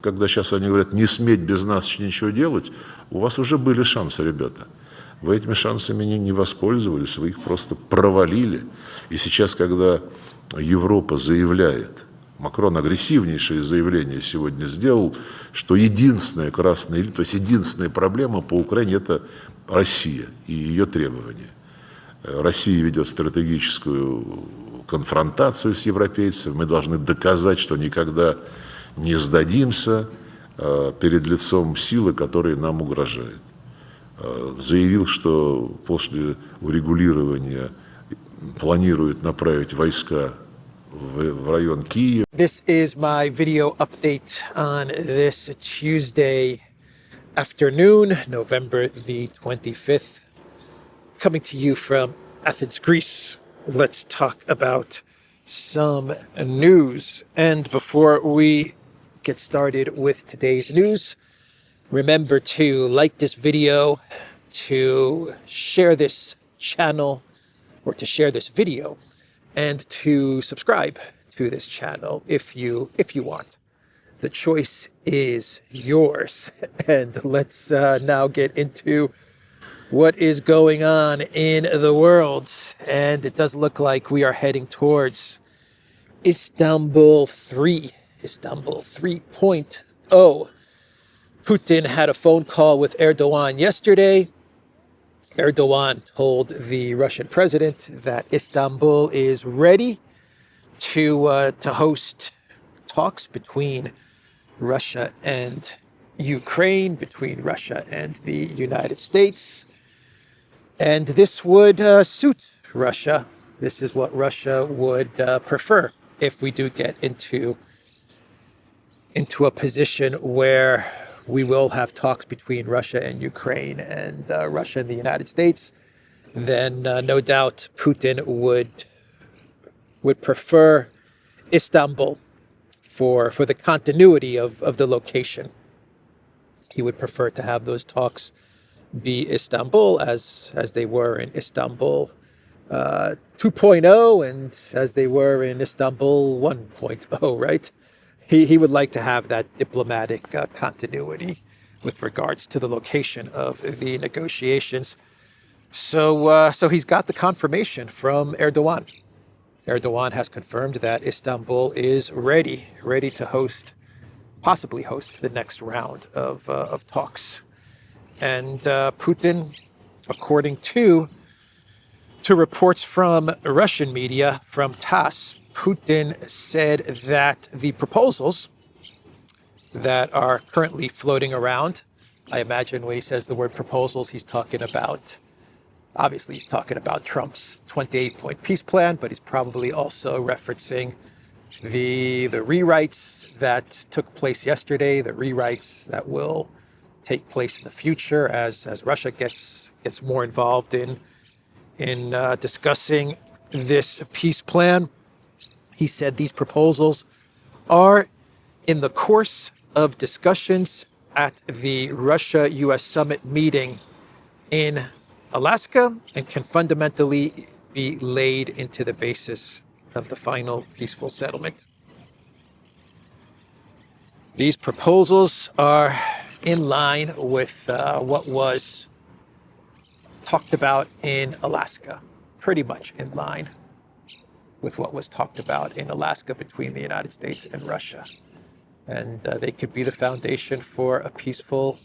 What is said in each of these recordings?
Когда сейчас они говорят, не сметь без нас ничего делать, у вас уже были шансы, ребята. Вы этими шансами не воспользовались, вы их просто провалили. И сейчас, когда Европа заявляет, Макрон агрессивнейшее заявление сегодня сделал, что единственная красная, то есть единственная проблема по Украине – это Россия и ее требования. Россия ведет стратегическую конфронтацию с европейцами. Мы должны доказать, что никогда не сдадимся перед лицом силы, которая нам угрожает. Заявил, что после урегулирования планирует направить войска в район Киева. This is my video update on this Tuesday afternoon, November the 25th. Coming to you from Athens, Greece. Let's talk about some news. And before we get started with today's news, remember to like this video, to share this channel, or to share this video, and to subscribe to this channel if you want. The choice is yours. And let's now get into what is going on in the world. And it does look like we are heading towards Istanbul 3.0. Putin had a phone call with Erdogan yesterday. Erdogan told the Russian president that Istanbul is ready to host talks between Russia and Ukraine, between Russia and the United States. And this would suit Russia. This is what Russia would prefer if we do get into a position where we will have talks between Russia and Ukraine and Russia and the United States. Then no doubt Putin would prefer Istanbul for the continuity of the location. He would prefer to have those talks be Istanbul as they were in Istanbul 2.0 and as they were in Istanbul 1.0, right? He would like to have that diplomatic continuity with regards to the location of the negotiations. So he's got the confirmation from Erdogan. Erdogan has confirmed that Istanbul is ready to possibly host the next round of talks. And Putin, according to reports from Russian media, from TASS, Putin said that the proposals that are currently floating around, I imagine when he says the word proposals, he's talking about Trump's 28-point peace plan, but he's probably also referencing the rewrites that took place yesterday, the rewrites that will take place in the future as Russia gets more involved in discussing this peace plan. He said these proposals are in the course of discussions at the Russia-US summit meeting in Alaska and can fundamentally be laid into the basis of the final peaceful settlement. These proposals are in line with what was talked about in Alaska, pretty much in line with what was talked about in Alaska between the United States and Russia. And they could be the foundation for a peaceful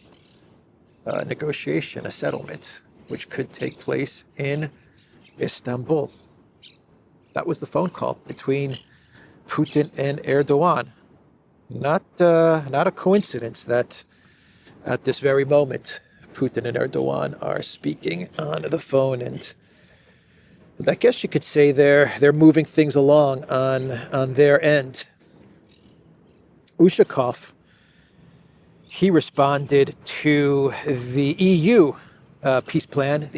negotiation, a settlement, which could take place in Istanbul. That was the phone call between Putin and Erdogan. Not a coincidence that at this very moment, Putin and Erdogan are speaking on the phone, and I guess you could say they're moving things along on their end. Ushakov, he responded to the EU peace plan,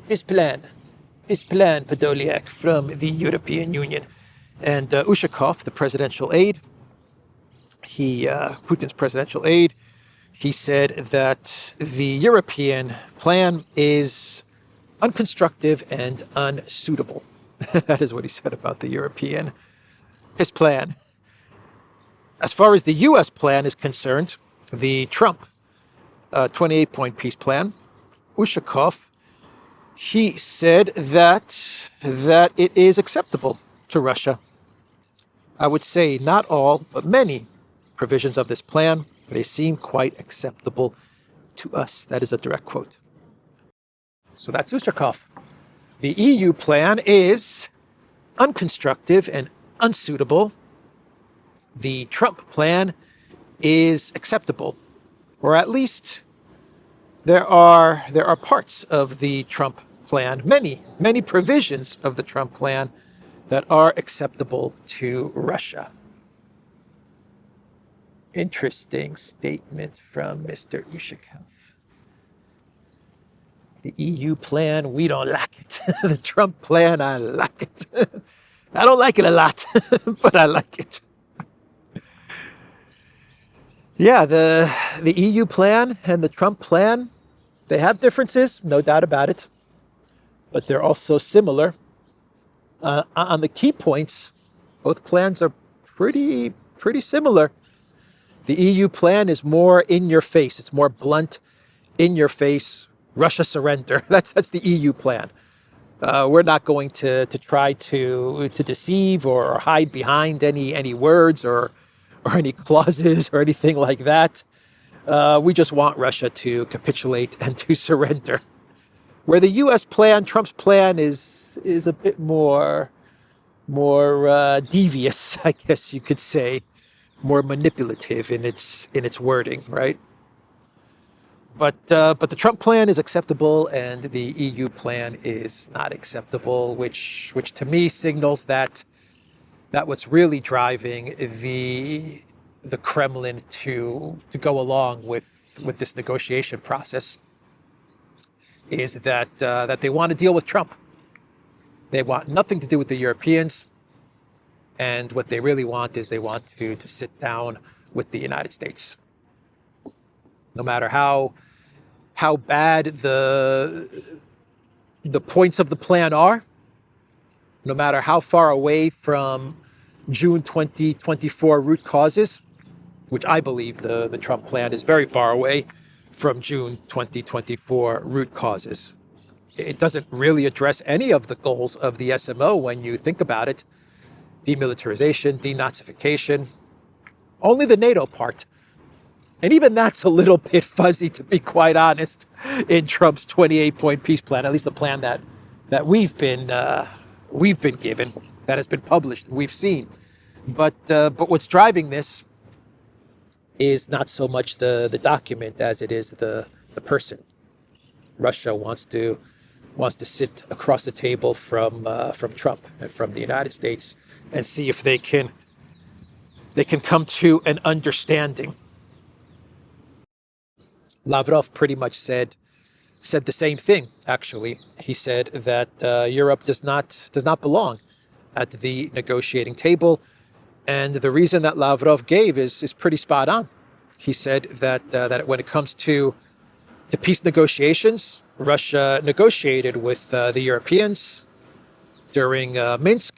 peace plan, Podolyak from the European Union. And Ushakov, the presidential aide, Putin's presidential aide, he said that the European plan is unconstructive and unsuitable. That is what he said about the European, his plan. As far as the U.S. plan is concerned, the Trump 28-point peace plan, Ushakov, he said that it is acceptable to Russia. I would say not all, but many provisions of this plan, they seem quite acceptable to us. That is a direct quote. So that's Ushakov. The EU plan is unconstructive and unsuitable. The Trump plan is acceptable, or at least there are parts of the Trump plan, many provisions of the Trump plan that are acceptable to Russia. Interesting statement from Mr. Ushakov. The EU plan, we don't like it. The Trump plan, I like it. I don't like it a lot, but I like it. Yeah, the EU plan and the Trump plan, they have differences, no doubt about it, but they're also similar. On the key points, both plans are pretty similar. The EU plan is more in your face. It's more blunt, in your face. Russia surrender. That's the EU plan. We're not going to try to deceive or hide behind any words or any clauses or anything like that. We just want Russia to capitulate and to surrender. Where the U.S. plan, Trump's plan, is a bit more devious, I guess you could say, more manipulative in its wording, right? But the Trump plan is acceptable, and the EU plan is not acceptable, which to me signals that what's really driving the Kremlin to go along with this negotiation process is that they want to deal with Trump. They want nothing to do with the Europeans, and what they really want is they want to sit down with the United States. No matter how bad the points of the plan are, no matter how far away from June 2024 root causes, which I believe the Trump plan is very far away from June 2024 root causes. It doesn't really address any of the goals of the SMO when you think about it. Demilitarization, denazification, only the NATO part. And even that's a little bit fuzzy, to be quite honest, in Trump's 28-point peace plan, at least the plan that we've been given, that has been published, we've seen. But what's driving this is not so much the document as it is the person. Russia wants to sit across the table from Trump and from the United States and see if they can come to an understanding. Lavrov pretty much said the same thing, actually. He said that Europe does not belong at the negotiating table. And the reason that Lavrov gave is pretty spot on. He said that when it comes to peace negotiations, Russia negotiated with the Europeans during Minsk,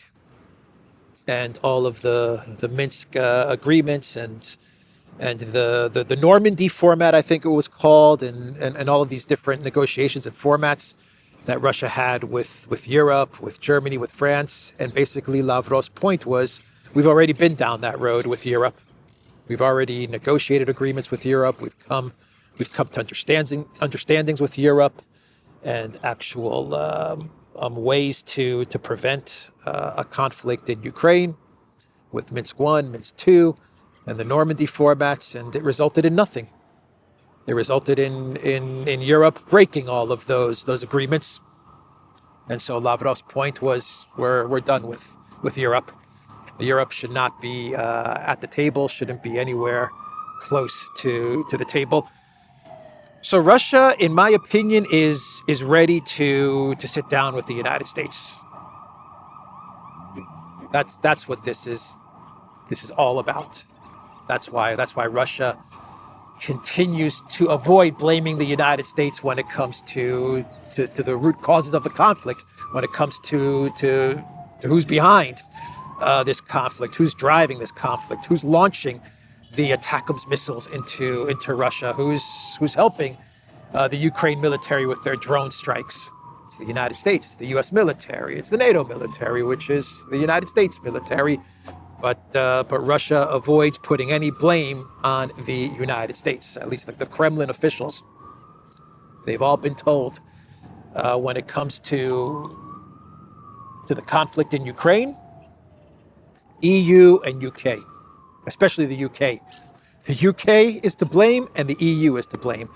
and all of the Minsk agreements and the Normandy format, I think it was called, and all of these different negotiations and formats that Russia had with Europe, with Germany, with France. And basically Lavrov's point was, we've already been down that road with Europe. We've already negotiated agreements with Europe. We've come to understandings with Europe, and actual ways to prevent a conflict in Ukraine with Minsk I, Minsk II, and the Normandy formats, and it resulted in nothing. It resulted in Europe breaking all of those agreements. And so Lavrov's point was, we're done with Europe. Europe should not be at the table, shouldn't be anywhere close to the table. So Russia, in my opinion, is ready to sit down with the United States. That's what this is all about. That's why Russia continues to avoid blaming the United States when it comes to the root causes of the conflict, when it comes to who's behind this conflict, who's driving this conflict, who's launching the ATACMS missiles into Russia. Who's helping the Ukraine military with their drone strikes? It's the United States. It's the U.S. military. It's the NATO military, which is the United States military. But Russia avoids putting any blame on the United States. At least like the Kremlin officials, they've all been told when it comes to the conflict in Ukraine, EU and UK, especially the UK. The UK is to blame and the EU is to blame.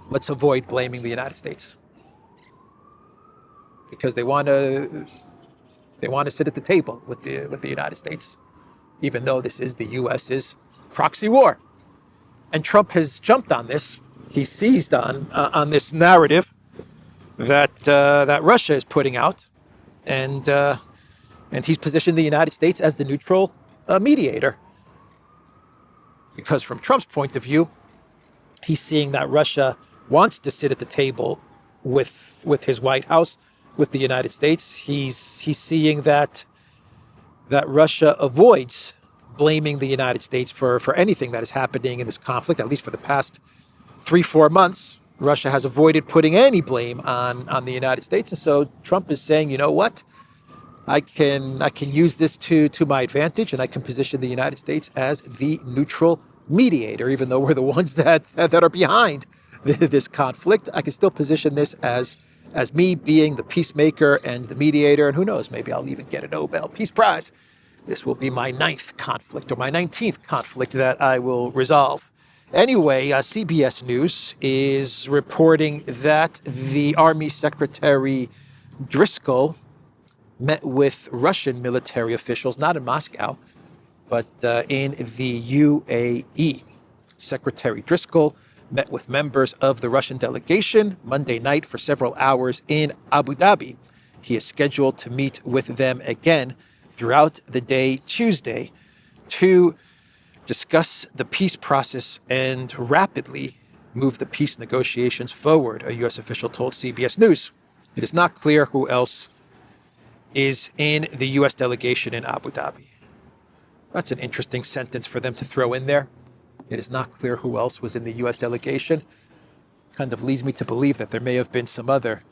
Let's avoid blaming the United States because they want to sit at the table with the United States, even though this is the US's proxy war. And Trump has jumped on this. He seized on this narrative that Russia is putting out, and he's positioned the United States as the neutral mediator. Because from Trump's point of view, he's seeing that Russia wants to sit at the table with his White House, with the United States. He's seeing that Russia avoids blaming the United States for anything that is happening in this conflict. At least for the past 3-4 months, Russia has avoided putting any blame on the United States. And so Trump is saying, you know what? I can use this to my advantage, and I can position the United States as the neutral mediator, even though we're the ones that are behind this conflict. I can still position this as me being the peacemaker and the mediator, and who knows, maybe I'll even get a Nobel Peace Prize. This will be my 9th conflict or my 19th conflict that I will resolve. Anyway, CBS News is reporting that the Army Secretary Driscoll met with Russian military officials, not in Moscow, but in the UAE. Secretary Driscoll met with members of the Russian delegation Monday night for several hours in Abu Dhabi. He is scheduled to meet with them again throughout the day Tuesday to discuss the peace process and rapidly move the peace negotiations forward, a U.S. official told CBS News. It is not clear who else is in the U.S. delegation in Abu Dhabi. That's an interesting sentence for them to throw in there. It is not clear who else was in the U.S. delegation. Kind of leads me to believe that there may have been some other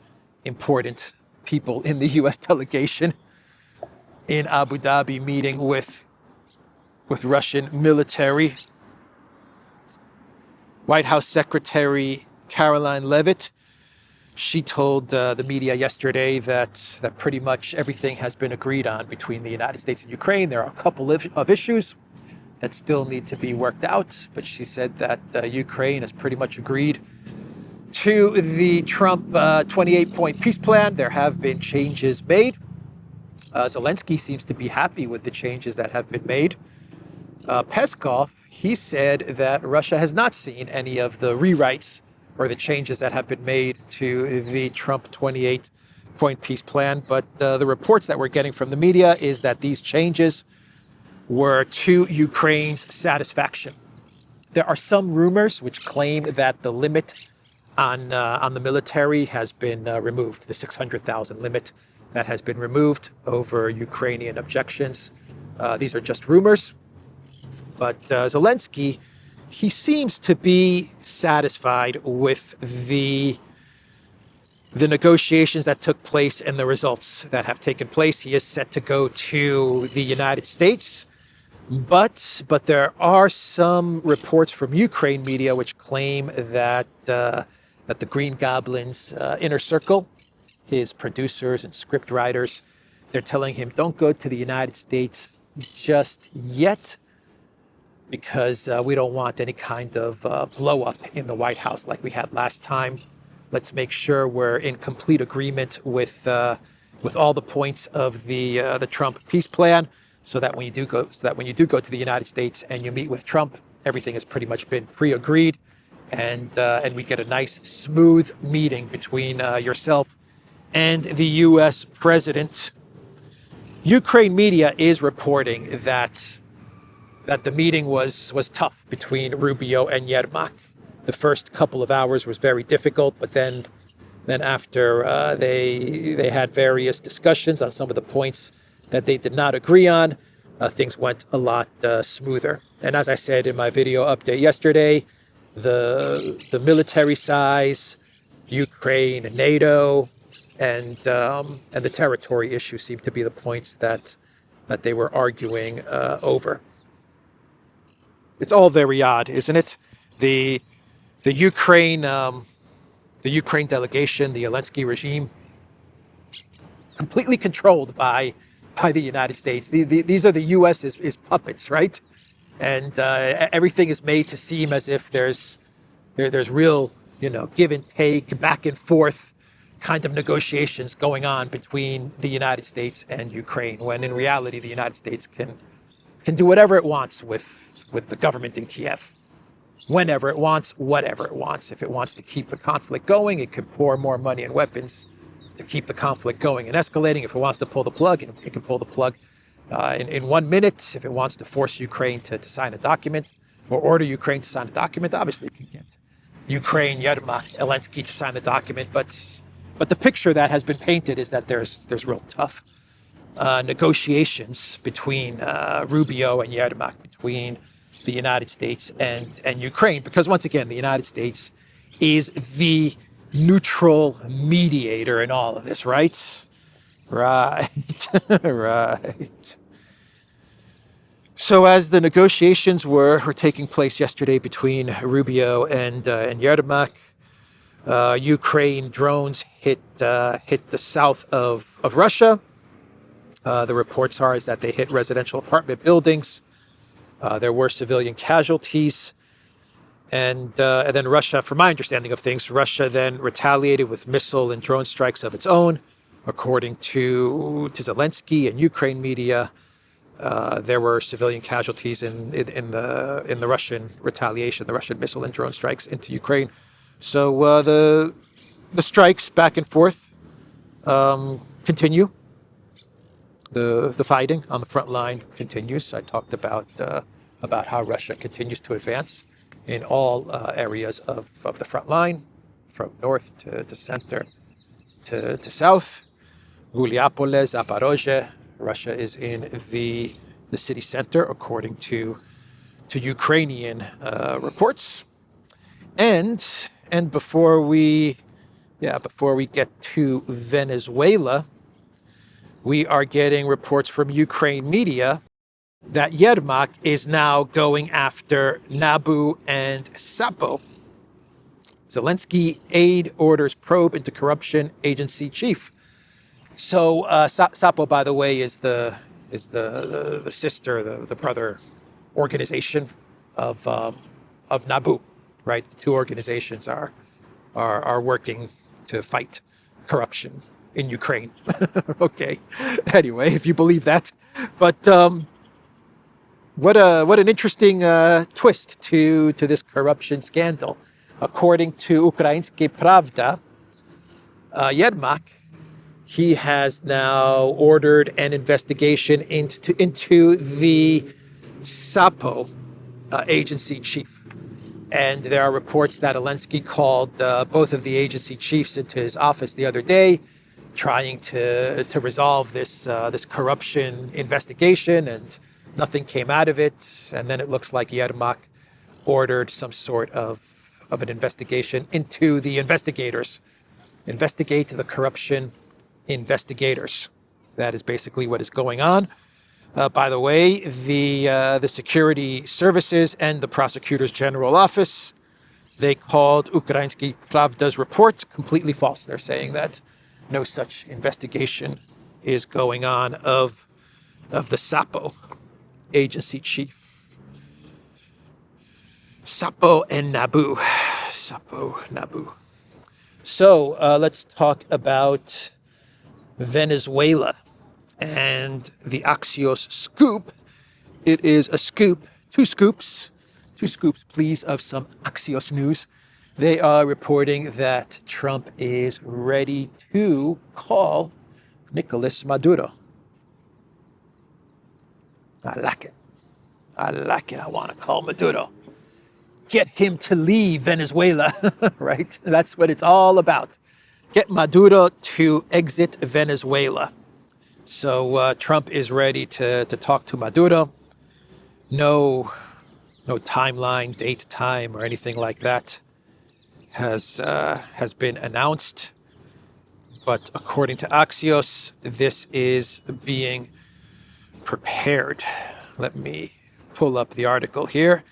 important people in the U.S. delegation in Abu Dhabi meeting with Russian military. White House Secretary Caroline Leavitt, she told the media yesterday that pretty much everything has been agreed on between the United States and Ukraine. There are a couple of issues that still need to be worked out, but she said that Ukraine has pretty much agreed to the Trump 28-point peace plan. There have been changes made. Zelensky seems to be happy with the changes that have been made. Peskov, he said that Russia has not seen any of the rewrites or the changes that have been made to the Trump 28-point peace plan. But the reports that we're getting from the media is that these changes were to Ukraine's satisfaction. There are some rumors which claim that the limit on the military has been removed, the 600,000 limit that has been removed over Ukrainian objections. These are just rumors. But Zelensky, he seems to be satisfied with the negotiations that took place and the results that have taken place. He is set to go to the United States. But there are some reports from Ukraine media which claim that the Green Goblin's inner circle, his producers and script writers, they're telling him, don't go to the United States just yet, because we don't want any kind of blow up in the White House like we had last time. Let's make sure we're in complete agreement with all the points of the Trump peace plan, so that when you do go to the United States and you meet with Trump, everything has pretty much been pre-agreed, and we get a nice smooth meeting between yourself and the U.S. president. Ukraine media is reporting that the meeting was tough between Rubio and Yermak. The first couple of hours was very difficult, but then after they had various discussions on some of the points that they did not agree on, things went a lot smoother. And as I said in my video update yesterday, the military size, Ukraine, NATO, and the territory issue seem to be the points that they were arguing over. It's all very odd, isn't it? The Ukraine delegation, the Zelensky regime, completely controlled by the United States. These are the U.S. is puppets, right? And everything is made to seem as if there's real, give and take, back and forth kind of negotiations going on between the United States and Ukraine, when in reality the United States can do whatever it wants with the government in Kiev, whenever it wants, whatever it wants. If it wants to keep the conflict going, it can pour more money and weapons to keep the conflict going and escalating. If it wants to pull the plug, it can pull the plug in 1 minute. If it wants to force Ukraine to sign a document or order Ukraine to sign a document, obviously it can get Ukraine, Yermak, Zelensky to sign the document. But the picture that has been painted is that there's real tough negotiations between Rubio and Yermak, between the United States and Ukraine, because once again, the United States is the neutral mediator in all of this, right? Right, right. So as the negotiations were taking place yesterday between Rubio and Yermak, Ukraine drones hit the south of Russia. The reports are that they hit residential apartment buildings. There were civilian casualties. And then Russia, from my understanding of things, Russia then retaliated with missile and drone strikes of its own. According to Zelensky and Ukraine media, there were civilian casualties in the Russian retaliation, the Russian missile and drone strikes into Ukraine. So the strikes back and forth continue. The fighting on the front line continues. I talked about how Russia continues to advance in all areas of the front line, from north to center to south. Guliapole, Zaporozhye, Russia is in the city center, according to Ukrainian reports. And before we get to Venezuela, we are getting reports from Ukraine media that Yermak is now going after Nabu and Sapo. Zelensky aide orders probe into corruption agency chief. So Sapo, by the way, is the sister, the brother organization of Nabu, right? The two organizations are working to fight corruption in Ukraine. Okay. Anyway, if you believe that, but what an interesting twist to this corruption scandal. According to Ukrainsky Pravda, Yermak, he has now ordered an investigation into the Sapo agency chief. And there are reports that Zelensky called both of the agency chiefs into his office the other day, trying to resolve this corruption investigation, and nothing came out of it. And then it looks like Yermak ordered some sort of an investigation into the investigators. Investigate the corruption investigators. That is basically what is going on. By the way, the security services and the prosecutor's general office, they called Ukrainsky Pravda's report completely false. They're saying that no such investigation is going on of the Sapo agency chief. Sapo and Nabu. Sapo, Nabu. So let's talk about Venezuela and the Axios scoop. It is a scoop, two scoops, please, of some Axios news. They are reporting that Trump is ready to call Nicolas Maduro. I like it. I want to call Maduro. Get him to leave Venezuela, right? That's what it's all about. Get Maduro to exit Venezuela. So Trump is ready to talk to Maduro. No No timeline, date, time, or anything like that has been announced. But according to Axios, this is being prepared. Let me pull up the article here,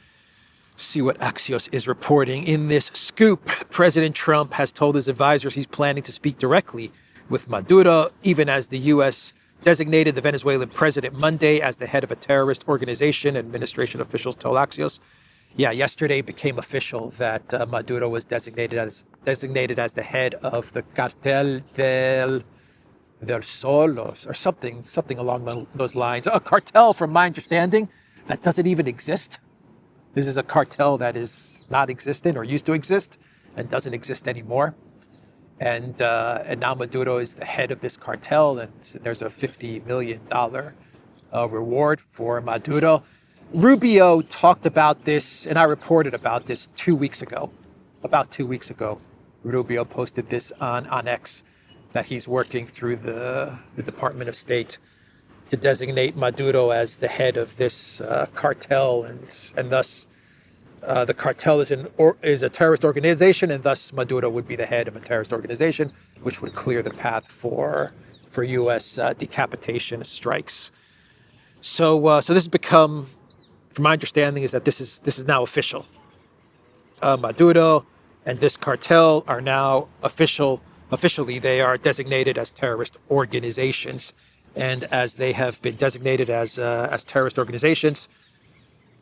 see what Axios is reporting. In this scoop, President Trump has told his advisors he's planning to speak directly with Maduro, even as the U.S. designated the Venezuelan president Monday as the head of a terrorist organization, administration officials told Axios. Yeah, yesterday became official that Maduro was designated as the head of the Cartel del Sol or something along those lines. A cartel, from my understanding, that doesn't even exist. This is a cartel that is not existent or used to exist and doesn't exist anymore. And now Maduro is the head of this cartel, and there's a $50 million reward for Maduro. Rubio talked about this, and I reported about this 2 weeks ago. About 2 weeks ago, Rubio posted this on X, that he's working through the Department of State to designate Maduro as the head of this cartel, and thus the cartel is a terrorist organization, and thus Maduro would be the head of a terrorist organization, which would clear the path for U.S. decapitation strikes. So this has become, from my understanding, is that this is now official. Maduro and this cartel are now officially they are designated as terrorist organizations, and as they have been designated as terrorist organizations,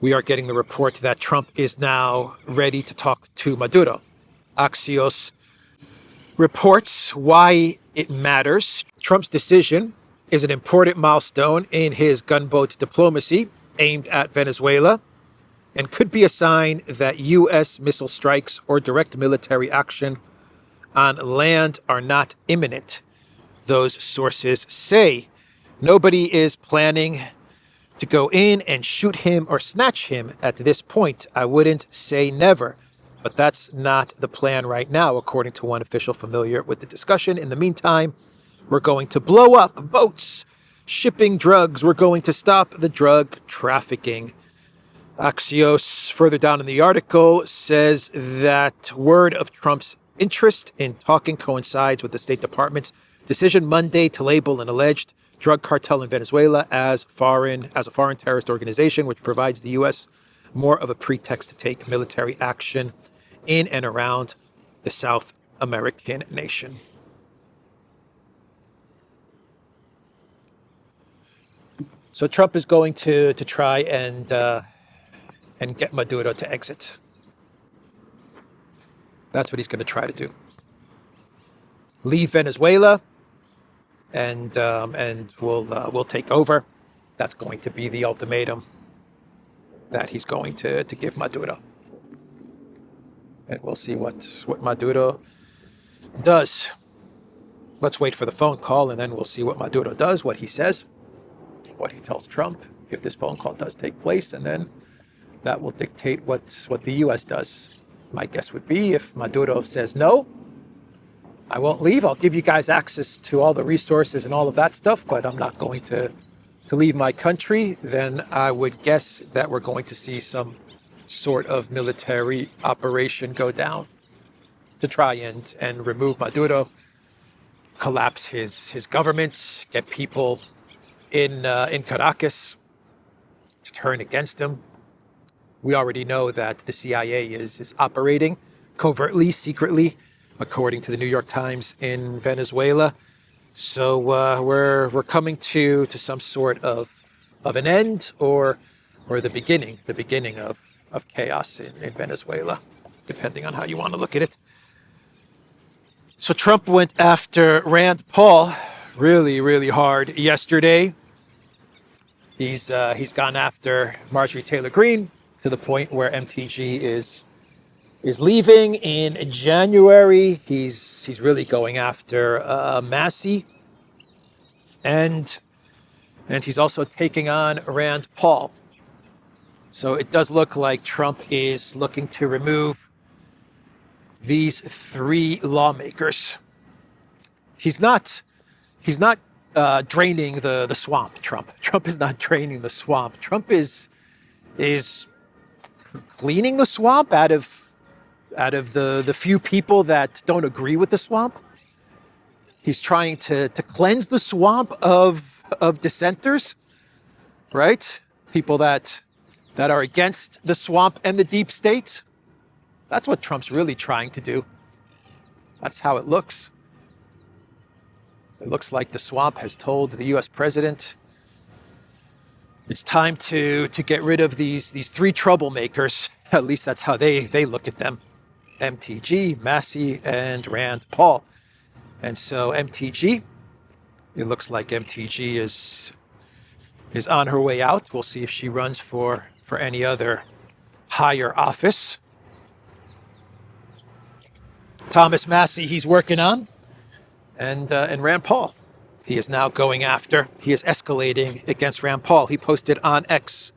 we are getting the report that Trump is now ready to talk to Maduro. Axios reports why it matters. Trump's decision is an important milestone in his gunboat diplomacy aimed at Venezuela, and could be a sign that U.S. missile strikes or direct military action on land are not imminent. Those sources say nobody is planning to go in and shoot him or snatch him at this point. I wouldn't say never, but that's not the plan right now, according to one official familiar with the discussion. In the meantime, we're going to blow up boats shipping drugs. We're going to stop the drug trafficking. Axios, further down in the article, says that word of Trump's interest in talking coincides with the State Department's decision Monday to label an alleged drug cartel in Venezuela as a foreign terrorist organization, which provides the U.S. more of a pretext to take military action in and around the South American nation. So Trump is going to try and get Maduro to exit. That's what he's going to try to do. Leave Venezuela, and we'll take over. That's going to be the ultimatum that he's going to give Maduro. And we'll see what Maduro does. Let's wait for the phone call, and then we'll see what Maduro does, what he says, what he tells Trump, if this phone call does take place, and then that will dictate what the U.S. does. My guess would be, if Maduro says no, I won't leave. I'll give you guys access to all the resources and all of that stuff, but I'm not going to leave my country, then I would guess that we're going to see some sort of military operation go down to try and remove Maduro, collapse his government, get people in Caracas to turn against him. We already know that the CIA is operating covertly, secretly, according to the New York Times, in Venezuela. So we're coming to some sort of an end or the beginning of chaos in Venezuela, depending on how you want to look at it. So Trump went after Rand Paul really, really hard yesterday. He's gone after Marjorie Taylor Greene to the point where MTG is leaving in January. He's really going after Massey, and he's also taking on Rand Paul. So it does look like Trump is looking to remove these three lawmakers. He's not draining the swamp. Trump is not draining the swamp. Trump is cleaning the swamp out of the few people that don't agree with the swamp. He's trying to cleanse the swamp of dissenters, right? People that are against the swamp and the deep state. That's what Trump's really trying to do. That's how it looks. It looks like the swamp has told the US president it's time to get rid of these three troublemakers. At least that's how they look at them. MTG, Massey, and Rand Paul. And so MTG, it looks like MTG is on her way out. We'll see if she runs for any other higher office. Thomas Massey, he's working on, and Rand Paul, he is now going after. He is escalating against Rand Paul. He posted on X,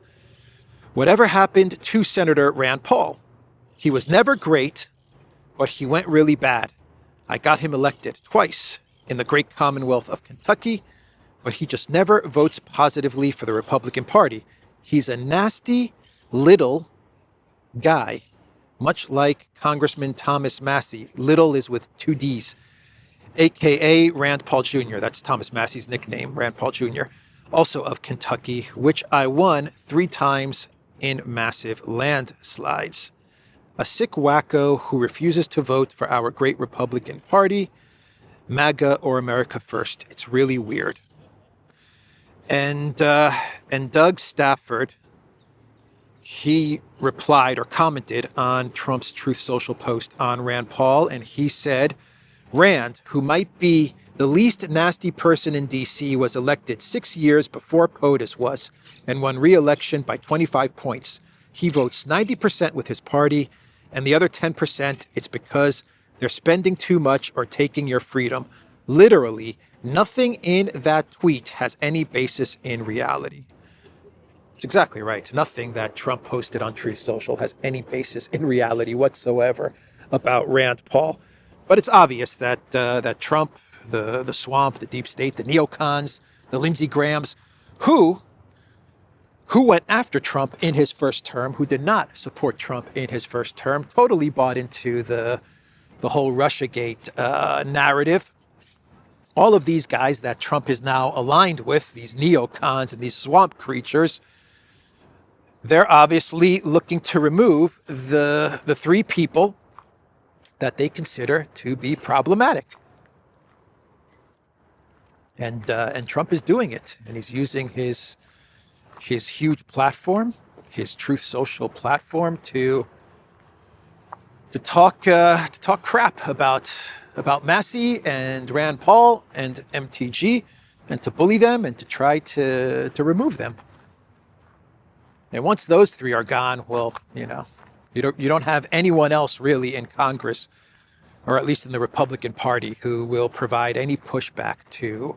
"Whatever happened to Senator Rand Paul? He was never great, but he went really bad. I got him elected twice in the great Commonwealth of Kentucky, but he just never votes positively for the Republican Party. He's a nasty little guy, much like Congressman Thomas Massey. Little is with 2 D's, a.k.a. Rand Paul Jr. That's Thomas Massey's nickname, Rand Paul Jr., also of Kentucky, which I won 3 times in massive landslides. A sick wacko who refuses to vote for our great Republican Party, MAGA or America First. It's really weird." And Doug Stafford, he replied or commented on Trump's Truth Social post on Rand Paul, and he said, "Rand, who might be the least nasty person in D.C., was elected 6 years before POTUS was and won re-election by 25 points. He votes 90% with his party, and the other 10%, it's because they're spending too much or taking your freedom. Literally, nothing in that tweet has any basis in reality." It's exactly right. Nothing that Trump posted on Truth Social has any basis in reality whatsoever about Rand Paul. But it's obvious that that Trump, the swamp, the deep state, the neocons, the Lindsey Grahams, who went after Trump in his first term, who did not support Trump in his first term, totally bought into the whole Russiagate narrative. All of these guys that Trump is now aligned with, these neocons and these swamp creatures, they're obviously looking to remove the 3 people that they consider to be problematic. And Trump is doing it, and he's using his huge platform, his Truth Social platform, to talk crap about Massey and Rand Paul and MTG, and to bully them and to try to remove them. And once those 3 are gone, well, you don't have anyone else really in Congress, or at least in the Republican Party, who will provide any pushback to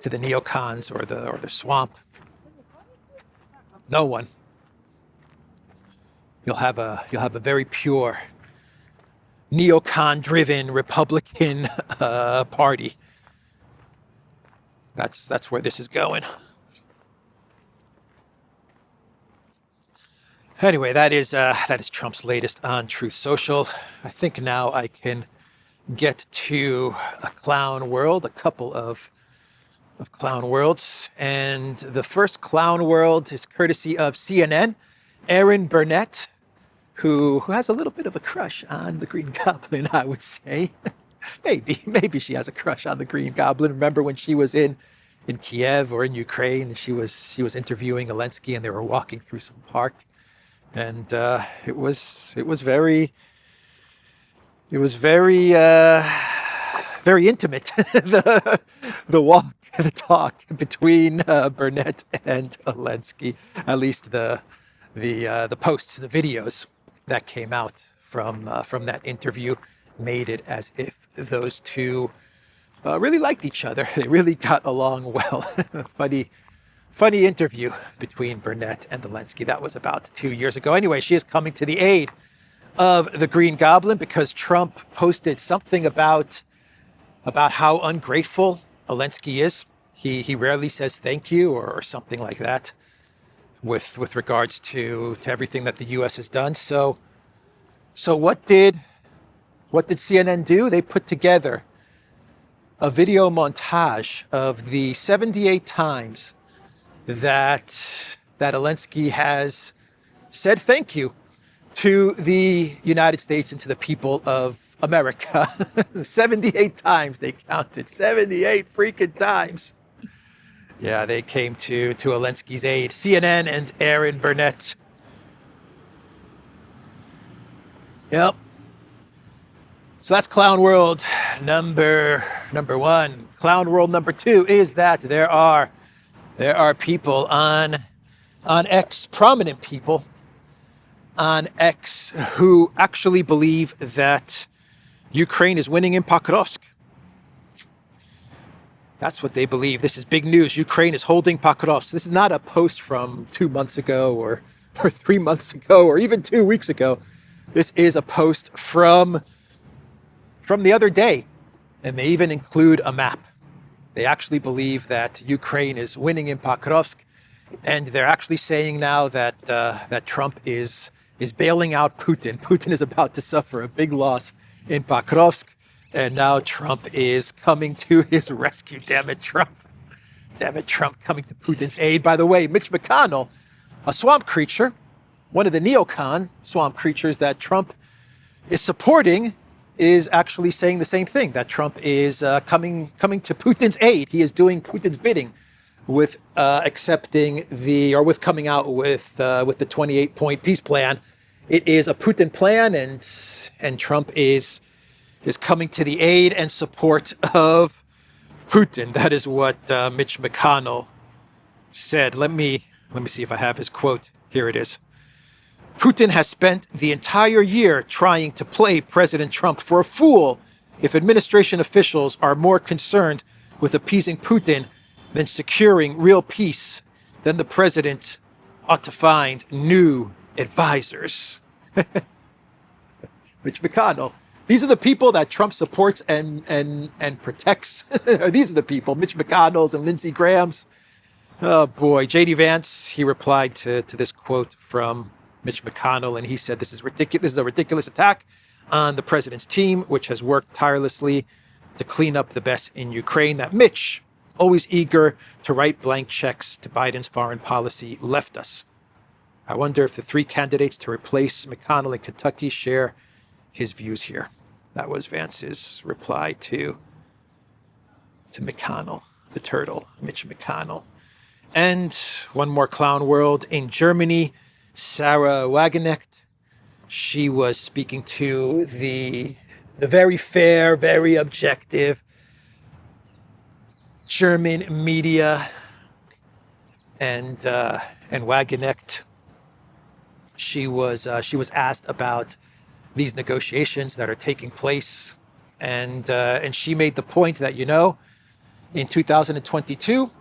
the neocons or the swamp. No one. You'll have a very pure neocon-driven Republican party. That's where this is going. Anyway, that is Trump's latest on Truth Social. I think now I can get to a clown world, a couple of clown worlds. And the first clown world is courtesy of CNN. Erin Burnett, who has a little bit of a crush on the Green Goblin, I would say. Maybe she has a crush on the Green Goblin. Remember when she was in Kiev or in Ukraine, and she was interviewing Zelensky, and they were walking through some park, and it was very very intimate. the walk, the talk between Burnett and Zelensky, at least the posts, the videos that came out from that interview, made it as if those two really liked each other. They really got along well. Funny interview between Burnett and Zelensky. That was about 2 years ago. Anyway, she is coming to the aid of the Green Goblin because Trump posted something about how ungrateful Zelensky is. He rarely says thank you or something like that. with regards to everything that the U.S. has done. So what did CNN do? They put together a video montage of the 78 times that Zelensky has said thank you to the United States and to the people of America. 78 times they counted. 78 freaking times. Yeah, they came to Zelensky's aid. CNN and Aaron Burnett. Yep. So that's Clown World number one. Clown World number two is that there are people on X, prominent people on X, who actually believe that Ukraine is winning in Pokrovsk. That's what they believe. This is big news. Ukraine is holding Pokrovsk. This is not a post from 2 months ago or 3 months ago or even 2 weeks ago. This is a post from the other day, and they even include a map. They actually believe that Ukraine is winning in Pokrovsk, and they're actually saying now that Trump is bailing out Putin. Putin is about to suffer a big loss in Pokrovsk, and now Trump is coming to his rescue. Damn it, Trump. Damn it, Trump coming to Putin's aid. By the way, Mitch McConnell, a swamp creature, one of the neocon swamp creatures that Trump is supporting, is actually saying the same thing, that Trump is coming to Putin's aid. He is doing Putin's bidding with with coming out with the 28-point peace plan. It is a Putin plan, and Trump is coming to the aid and support of Putin. That is what Mitch McConnell said. Let me see if I have his quote. Here it is. Putin has spent the entire year trying to play President Trump for a fool. If administration officials are more concerned with appeasing Putin than securing real peace, then the president ought to find new advisors. Mitch McConnell. These are the people that Trump supports and protects. These are the people, Mitch McConnell's and Lindsey Graham's. Oh boy, J.D. Vance, he replied to this quote from Mitch McConnell, and he said, this is ridiculous. This is a ridiculous attack on the president's team, which has worked tirelessly to clean up the mess in Ukraine. That Mitch, always eager to write blank checks to Biden's foreign policy, left us. I wonder if the three candidates to replace McConnell in Kentucky share his views here. That was Vance's reply to McConnell, the turtle, Mitch McConnell. And one more Clown World in Germany. Sarah Wagenknecht, she was speaking to the very fair, very objective German media, and Wagenknecht, she was asked about these negotiations that are taking place, and she made the point that, in 2022.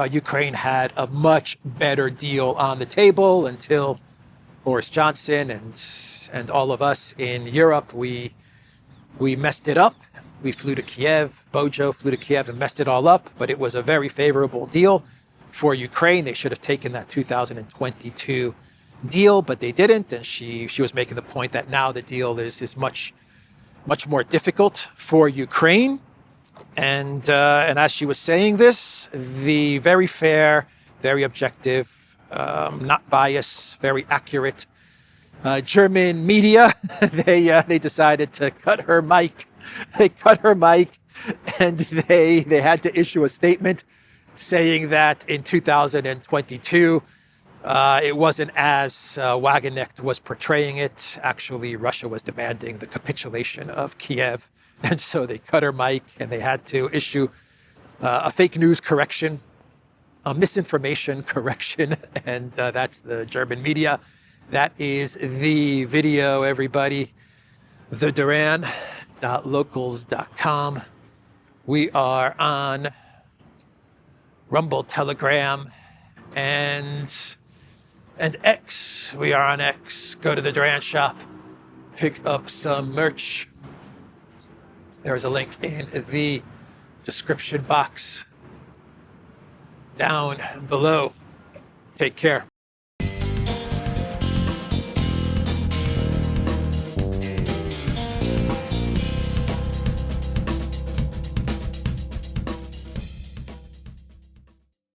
Ukraine had a much better deal on the table until Boris Johnson and all of us in Europe, we messed it up. We flew to Kiev. Bojo flew to Kiev and messed it all up. But it was a very favorable deal for Ukraine. They should have taken that 2022 deal, but they didn't. And she was making the point that now the deal is much more difficult for Ukraine. And as she was saying this, the very fair, very objective, not biased, very accurate German media, they decided to cut her mic. They cut her mic, and they had to issue a statement saying that in 2022, it wasn't as Wagenknecht was portraying it. Actually, Russia was demanding the capitulation of Kiev. And so they cut her mic, and they had to issue a fake news correction, a misinformation correction, and that's the German media. That is the video, everybody. TheDuran.locals.com. We are on Rumble, Telegram, and X. We are on X. Go to the Duran shop, pick up some merch. There's a link in the description box down below. Take care.